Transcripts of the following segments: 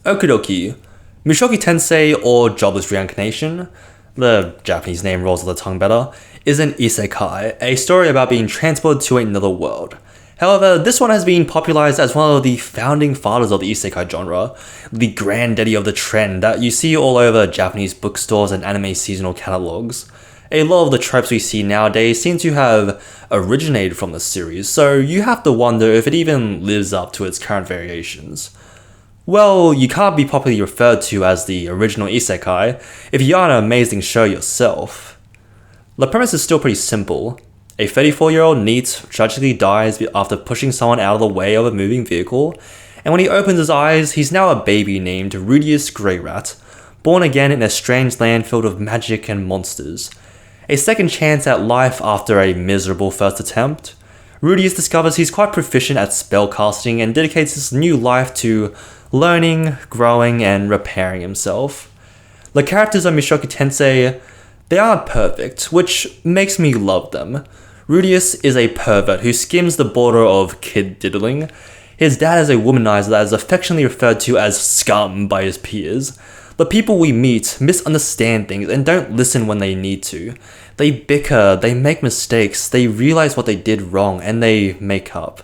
Okidoki, Mushoku Tensei, or Jobless Reincarnation, the Japanese name rolls off the tongue better, is an isekai, a story about being transported to another world. However, this one has been popularized as one of the founding fathers of the isekai genre, the granddaddy of the trend that you see all over Japanese bookstores and anime seasonal catalogs. A lot of the tropes we see nowadays seem to have originated from the series, so you have to wonder if it even lives up to its current variations. Well, you can't be popularly referred to as the original isekai if you aren't an amazing show yourself. The premise is still pretty simple. A 34-year-old NEET tragically dies after pushing someone out of the way of a moving vehicle, and when he opens his eyes, he's now a baby named Rudius Greyrat, born again in a strange land filled with magic and monsters. A second chance at life after a miserable first attempt, Rudius discovers he's quite proficient at spellcasting and dedicates his new life to learning, growing, and repairing himself. The characters of Mushoku Tensei, they aren't perfect, which makes me love them. Rudius is a pervert who skims the border of kid diddling. His dad is a womanizer that is affectionately referred to as scum by his peers. The people we meet misunderstand things and don't listen when they need to. They bicker, they make mistakes, they realize what they did wrong, and they make up,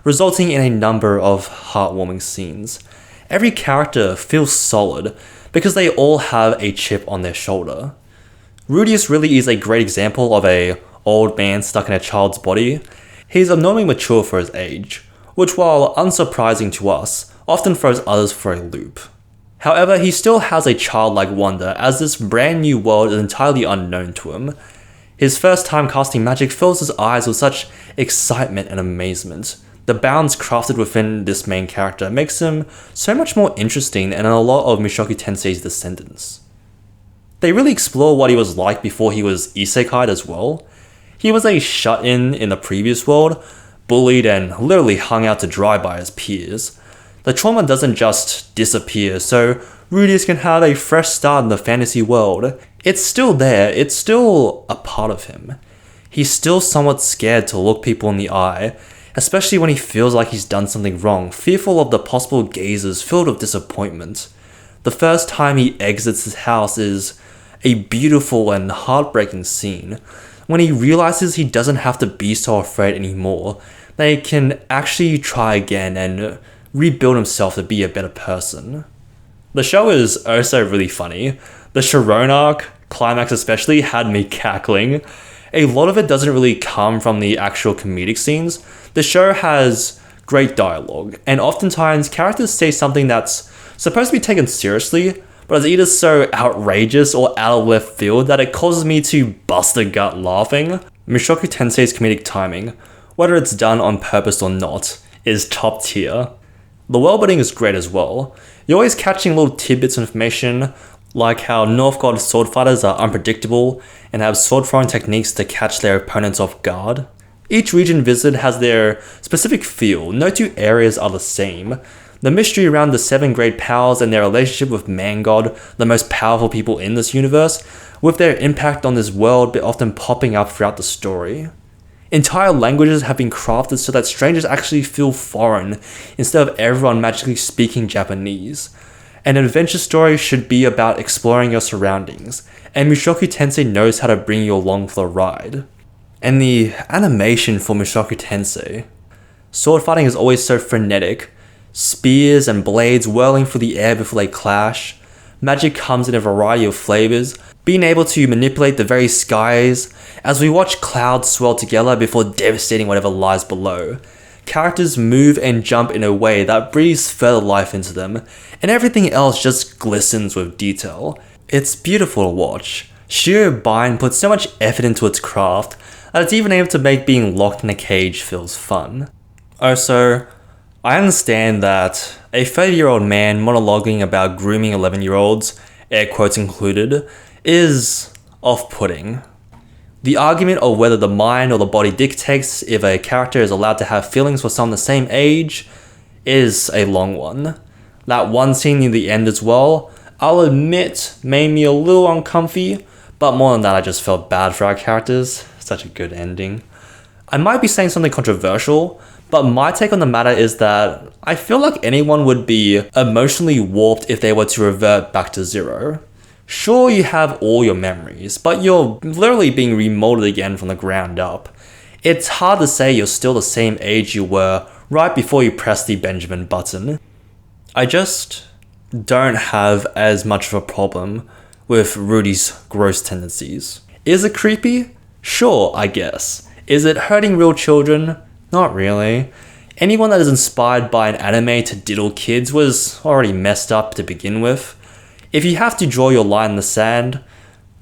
resulting in a number of heartwarming scenes. Every character feels solid because they all have a chip on their shoulder. Rudius really is a great example of a old man stuck in a child's body. He's abnormally mature for his age, which while unsurprising to us, often throws others for a loop. However, he still has a childlike wonder as this brand new world is entirely unknown to him. His first time casting magic fills his eyes with such excitement and amazement. The bounds crafted within this main character makes him so much more interesting than a lot of Mushoku Tensei's descendants. They really explore what he was like before he was isekai'd as well. He was a shut-in the previous world, bullied and literally hung out to dry by his peers. The trauma doesn't just disappear, so Rudius can have a fresh start in the fantasy world. It's still there, it's still a part of him. He's still somewhat scared to look people in the eye, especially when he feels like he's done something wrong, fearful of the possible gazes filled with disappointment. The first time he exits his house is a beautiful and heartbreaking scene, when he realizes he doesn't have to be so afraid anymore, that he can actually try again and rebuild himself to be a better person. The show is also really funny. The Sharon arc, climax especially, had me cackling. A lot of it doesn't really come from the actual comedic scenes. The show has great dialogue, and oftentimes characters say something that's supposed to be taken seriously, but is either so outrageous or out of left field that it causes me to bust a gut laughing. Mushoku Tensei's comedic timing, whether it's done on purpose or not, is top tier. The world building is great as well. You're always catching little tidbits of information, like how Northgard sword fighters are unpredictable and have sword throwing techniques to catch their opponents off guard. Each region visited has their specific feel, no two areas are the same. The mystery around the 7 great powers and their relationship with Mangod, the most powerful people in this universe, with their impact on this world but often popping up throughout the story. Entire languages have been crafted so that strangers actually feel foreign instead of everyone magically speaking Japanese. An adventure story should be about exploring your surroundings, and Mushoku Tensei knows how to bring you along for the ride. And the animation for Mushoku Tensei. Sword fighting is always so frenetic, spears and blades whirling through the air before they clash. Magic comes in a variety of flavors, being able to manipulate the very skies as we watch clouds swirl together before devastating whatever lies below. Characters move and jump in a way that breathes further life into them, and everything else just glistens with detail. It's beautiful to watch. Shiro Bine puts so much effort into its craft that it's even able to make being locked in a cage feels fun. Also, I understand that a 30-year-old man monologuing about grooming 11-year-olds, air quotes included, is off-putting. The argument of whether the mind or the body dictates if a character is allowed to have feelings for someone the same age is a long one. That one scene near the end as well, I'll admit, made me a little uncomfy, but more than that I just felt bad for our characters. Such a good ending. I might be saying something controversial, But my take on the matter is that I feel like anyone would be emotionally warped if they were to revert back to zero. Sure, you have all your memories, but you're literally being remolded again from the ground up. It's hard to say you're still the same age you were right before you pressed the Benjamin button. I just don't have as much of a problem with Rudy's gross tendencies. Is it creepy? Sure, I guess. Is it hurting real children? Not really. Anyone that is inspired by an anime to diddle kids was already messed up to begin with. If you have to draw your line in the sand,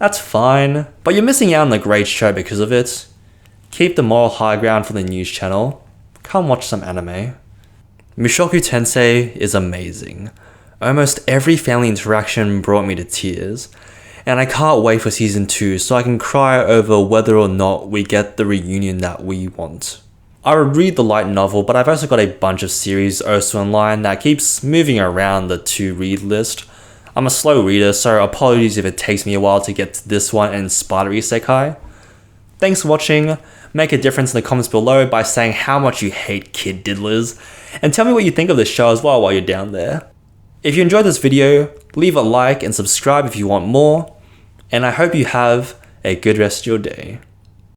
that's fine, but you're missing out on a great show because of it. Keep the moral high ground for the news channel. Come watch some anime. Mushoku Tensei is amazing. Almost every family interaction brought me to tears, and I can't wait for season 2 so I can cry over whether or not we get the reunion that we want. I would read the light novel, but I've also got a bunch of series also online that keeps moving around the to-read list. I'm a slow reader, so apologies if it takes me a while to get to this one and Spider Isekai. Thanks for watching. Make a difference in the comments below by saying how much you hate kid diddlers, and tell me what you think of this show as well while you're down there. If you enjoyed this video, leave a like and subscribe if you want more, and I hope you have a good rest of your day.